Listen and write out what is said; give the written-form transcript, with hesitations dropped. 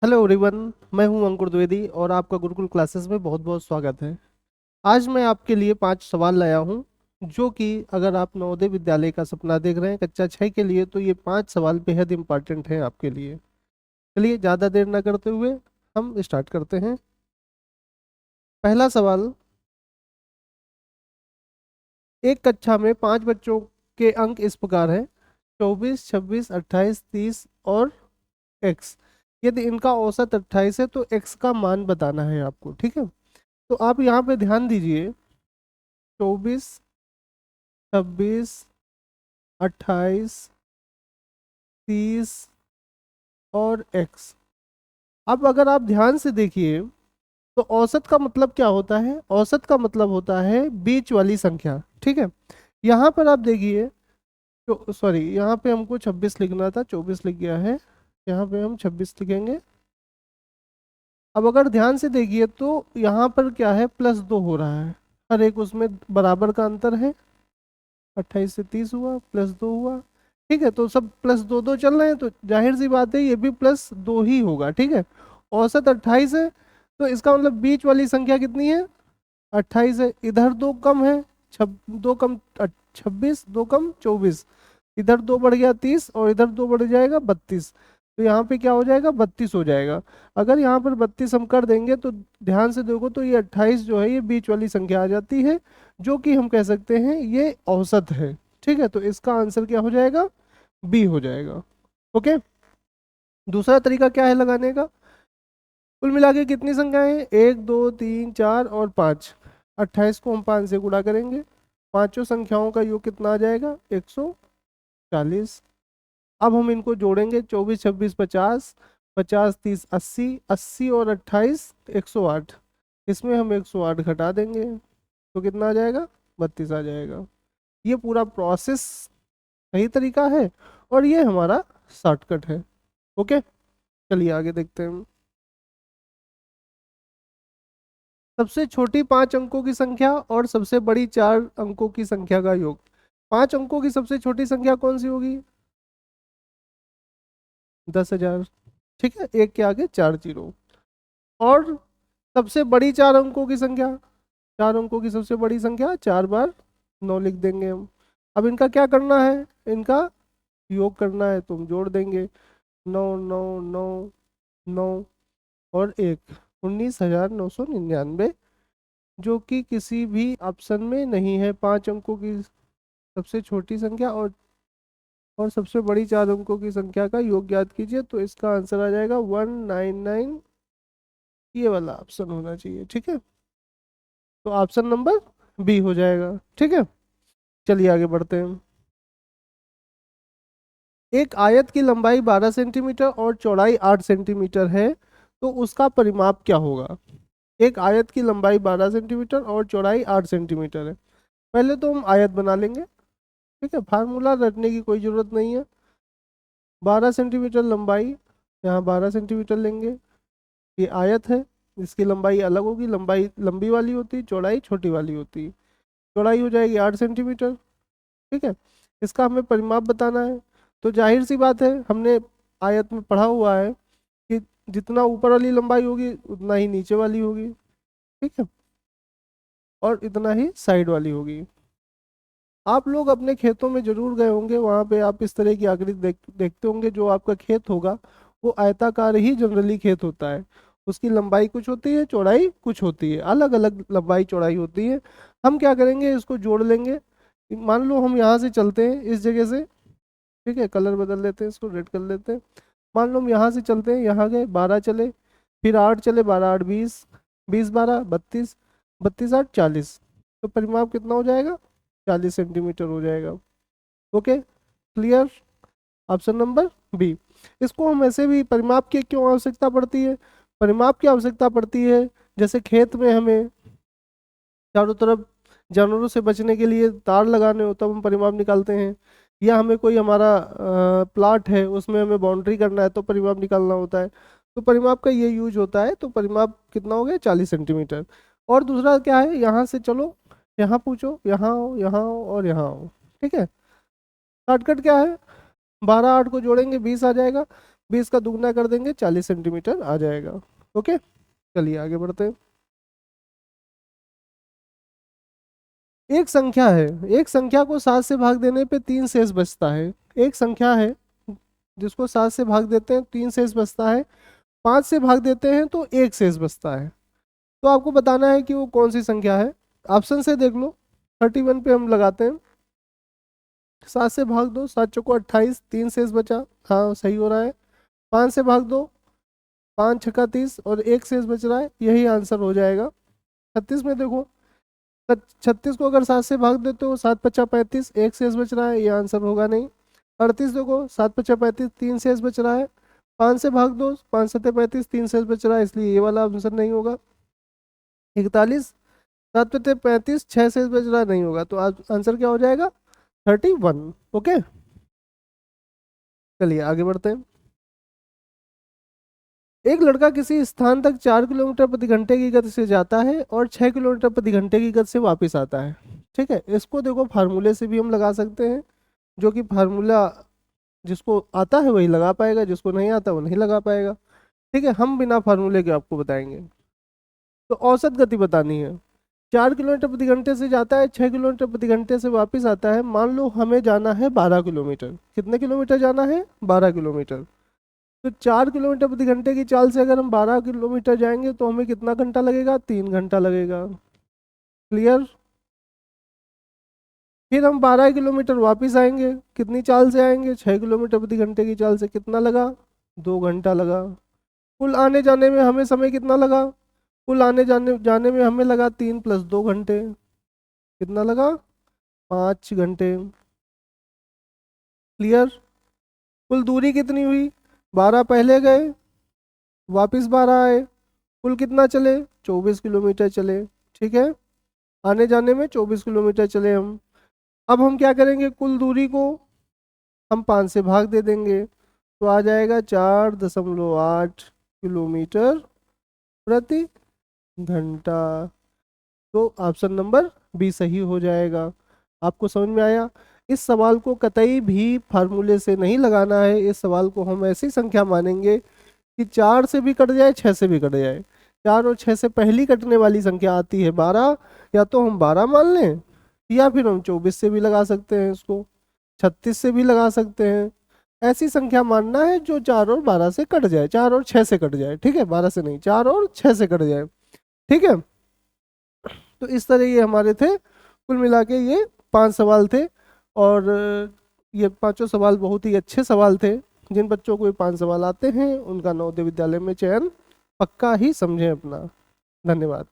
Hello everyone. मैं हूं अंकुर द्विवेदी और आपका गुरुकुल क्लासेस में बहुत बहुत स्वागत है। आज मैं आपके लिए 5 सवाल लाया हूं, जो कि अगर आप नवोदय विद्यालय का सपना देख रहे हैं कक्षा 6 के लिए, तो ये 5 सवाल बेहद इंपॉर्टेंट हैं आपके लिए। चलिए ज़्यादा देर ना करते हुए हम स्टार्ट करते हैं। पहला सवाल, एक कक्षा में 5 बच्चों के अंक इस प्रकार है: 24, 26, 28, 30 और एक्स। यदि इनका औसत 28 है तो एक्स का मान बताना है आपको, ठीक है। तो आप यहाँ पे ध्यान दीजिए, 24, 26, 28, 30 और एक्स। अब अगर आप ध्यान से देखिए तो औसत का मतलब क्या होता है? औसत का मतलब होता है बीच वाली संख्या, ठीक है। यहाँ पर आप देखिए, तो सॉरी, यहाँ पे हमको 26 लिखना था, 24 लिख गया है। यहाँ पे हम 26 लिखेंगे। अब अगर ध्यान से देखिए तो यहाँ पर क्या है, +2 हो रहा है। हर एक उसमें बराबर का अंतर है। 28 से 30 हुआ, +2 हुआ, ठीक है। तो सब +2 2 चल रहे हैं, तो जाहिर सी बात है ये भी +2 ही होगा, ठीक है। औसत 28 है, तो इसका मतलब बीच वाली संख्या कितनी है? 28 है। इधर दो कम है, दो कम 26, दो कम 24, इधर दो बढ़ गया 30 और इधर दो बढ़ जाएगा 32। तो यहाँ पे क्या हो जाएगा, 32 हो जाएगा। अगर यहाँ पर 32 हम कर देंगे तो ध्यान से देखो तो ये 28 जो है ये बीच वाली संख्या आ जाती है, जो कि हम कह सकते हैं ये औसत है, ठीक है। तो इसका आंसर क्या हो जाएगा? बी हो जाएगा। ओके। दूसरा तरीका क्या है लगाने का? कुल मिला के कितनी संख्याएं हैं? 1 2 3 4 और 5। 28 को हम 5 से गुणा करेंगे, पांचों संख्याओं का योग कितना आ जाएगा? 140। अब हम इनको जोड़ेंगे, 24, 26, 50, 50, 30, 80, 80 और 28, 108। इसमें हम 108 घटा देंगे तो कितना आ जाएगा? 32 आ जाएगा। ये पूरा प्रोसेस सही तरीका है और ये हमारा शॉर्टकट है। ओके, चलिए आगे देखते हैं। सबसे छोटी 5 अंकों की संख्या और सबसे बड़ी 4 अंकों की संख्या का योग। 5 अंकों की सबसे छोटी संख्या कौन सी होगी? 10,000, ठीक है। एक के आगे 4 जीरो। और सबसे बड़ी 4 अंकों की संख्या, 4 अंकों की सबसे बड़ी संख्या, 4 बार 9 लिख देंगे हम। अब इनका क्या करना है? इनका योग करना है, तो हम जोड़ देंगे। 9 9 9 9 और 19,999, जो कि किसी भी ऑप्शन में नहीं है। 5 अंकों की सबसे छोटी संख्या और सबसे बड़ी 4 अंकों की संख्या का योग ज्ञात कीजिए, तो इसका आंसर आ जाएगा 199। ये वाला ऑप्शन होना चाहिए, ठीक है। तो ऑप्शन नंबर बी हो जाएगा, ठीक है। चलिए आगे बढ़ते हैं। एक आयत की लंबाई 12 सेंटीमीटर और चौड़ाई 8 सेंटीमीटर है, तो उसका परिमाप क्या होगा? एक आयत की लंबाई 12 सेंटीमीटर और चौड़ाई 8 सेंटीमीटर है। पहले तो हम आयत बना लेंगे, ठीक है। फार्मूला रटने की कोई ज़रूरत नहीं है। 12 सेंटीमीटर लंबाई, यहाँ 12 सेंटीमीटर लेंगे। ये आयत है, इसकी लंबाई अलग होगी, लंबाई लंबी वाली होती है, चौड़ाई छोटी वाली होती है। चौड़ाई हो जाएगी 8 सेंटीमीटर, ठीक है। इसका हमें परिमाप बताना है, तो जाहिर सी बात है, हमने आयत में पढ़ा हुआ है कि जितना ऊपर वाली लंबाई होगी उतना ही नीचे वाली होगी, ठीक है, और इतना ही साइड वाली होगी। आप लोग अपने खेतों में जरूर गए होंगे, वहाँ पे आप इस तरह की आकृति देखते होंगे। जो आपका खेत होगा वो आयताकार ही जनरली खेत होता है। उसकी लंबाई कुछ होती है, चौड़ाई कुछ होती है, अलग अलग लंबाई चौड़ाई होती है। हम क्या करेंगे, इसको जोड़ लेंगे। मान लो हम यहाँ से चलते हैं इस जगह से, ठीक है, कलर बदल लेते हैं, इसको रेड कर लेते हैं। मान लो हम यहाँ से चलते हैं, यहाँ गए, 12 चले, फिर 8 चले, 12 8 20, 20 12 32, 32 8 40। तो परिमाप कितना हो जाएगा? 40 सेंटीमीटर हो जाएगा। Okay, clear. Option number B. इसको हम ऐसे भी, परिमाप की क्यों आवश्यकता पड़ती है? परिमाप की आवश्यकता पड़ती है, जैसे खेत में हमें चारों तरफ जानवरों से बचने के लिए तार लगाने हो, तब हम परिमाप निकालते हैं। या हमें कोई हमारा प्लाट है, उसमें हमें बाउंड्री करना है, तो परिमाप निकालना होता है। तो परिमाप का ये यूज होता है। तो परिमाप कितना हो गया? 40 सेंटीमीटर। और दूसरा क्या है, यहाँ से चलो, यहाँ पूछो, यहाँ आओ, यहाँ आओ और यहाँ आओ, ठीक है। शॉर्टकट क्या है? 12 8 को जोड़ेंगे 20 आ जाएगा। 20 का दुगना कर देंगे 40 सेंटीमीटर आ जाएगा। ओके, चलिए आगे बढ़ते हैं। एक संख्या है, एक संख्या को 7 से भाग देने पे 3 शेष बचता है। एक संख्या है जिसको 7 से भाग देते हैं 3 शेष बचता है, 5 से भाग देते हैं तो 1 शेष बचता है। तो आपको बताना है कि वो कौन सी संख्या है। ऑप्शन से देख लो, 31 पे हम लगाते हैं, 7 से भाग दो, 7 चौको 28, 3 शेष बचा, हाँ सही हो रहा है। 5 से भाग दो, 5 छक्का 30 और 1 शेष बच रहा है, यही आंसर हो जाएगा। 36 में देखो, 36 को अगर 7 से भाग देते हो 7 पचा 35, 1 शेष बच रहा है, ये आंसर होगा नहीं। 38 देखो, 7 पचा 35, 3 शेष बच रहा है, 5 से भाग दो, 5 सत्ते 35, 3 शेष बच रहा है, इसलिए ये वाला आंसर नहीं होगा। 41, 7 पत्ते 35, 6 शेष बच रहा नहीं होगा, तो आंसर क्या हो जाएगा? 31। ओके, चलिए आगे बढ़ते हैं। एक लड़का किसी स्थान तक 4 किलोमीटर प्रति घंटे की गति से जाता है और 6 किलोमीटर प्रति घंटे की गति से वापस आता है। ठीक है, इसको देखो फार्मूले से भी हम लगा सकते हैं, जो कि फार्मूला जिसको आता है वही लगा पाएगा, जिसको नहीं आता वो नहीं लगा पाएगा। ठीक है, हम बिना फार्मूले के आपको बताएंगे। तो औसत गति बतानी है। 4 किलोमीटर प्रति घंटे से जाता है, 6 किलोमीटर प्रति घंटे से वापस आता है। मान लो हमें जाना है 12 किलोमीटर। कितने किलोमीटर जाना है? 12 किलोमीटर। तो 4 किलोमीटर प्रति घंटे की चाल से अगर हम 12 किलोमीटर जाएंगे तो हमें कितना घंटा लगेगा? 3 घंटा लगेगा। क्लियर? फिर हम 12 किलोमीटर वापस आएंगे, कितनी चाल से आएंगे? 6 किलोमीटर प्रति घंटे की चाल से। कितना लगा? 2 घंटा लगा। कुल आने जाने में हमें समय कितना लगा? कुल आने जाने जाने में हमें लगा 3 + 2 घंटे। कितना लगा? 5 घंटे। क्लियर? कुल दूरी कितनी हुई? 12 पहले गए, वापस 12 आए, कुल कितना चले? 24 किलोमीटर चले। ठीक है, आने जाने में 24 किलोमीटर चले हम। अब हम क्या करेंगे? कुल दूरी को हम 5 से भाग दे देंगे, तो आ जाएगा 4.8 किलोमीटर प्रति घंटा। तो ऑप्शन नंबर बी सही हो जाएगा। आपको समझ में आया? इस सवाल को कतई भी फार्मूले से नहीं लगाना है। इस सवाल को हम ऐसी संख्या मानेंगे कि 4 से भी कट जाए, 6 से भी कट जाए। 4 और 6 से पहली कटने वाली संख्या आती है 12, या तो हम 12 मान लें, या फिर हम 24 से भी लगा सकते हैं, इसको 36 से भी लगा सकते हैं। ऐसी संख्या मानना है जो 4 और 12 से कट जाए, 4 और 6 से कट जाए। ठीक है, 12 से नहीं, 4 और 6 से कट जाए। ठीक है, तो इस तरह ये हमारे थे। कुल मिला के ये 5 सवाल थे, और ये पांचों सवाल बहुत ही अच्छे सवाल थे। जिन बच्चों को ये 5 सवाल आते हैं उनका नवोदय विद्यालय में चयन पक्का ही समझें अपना। धन्यवाद।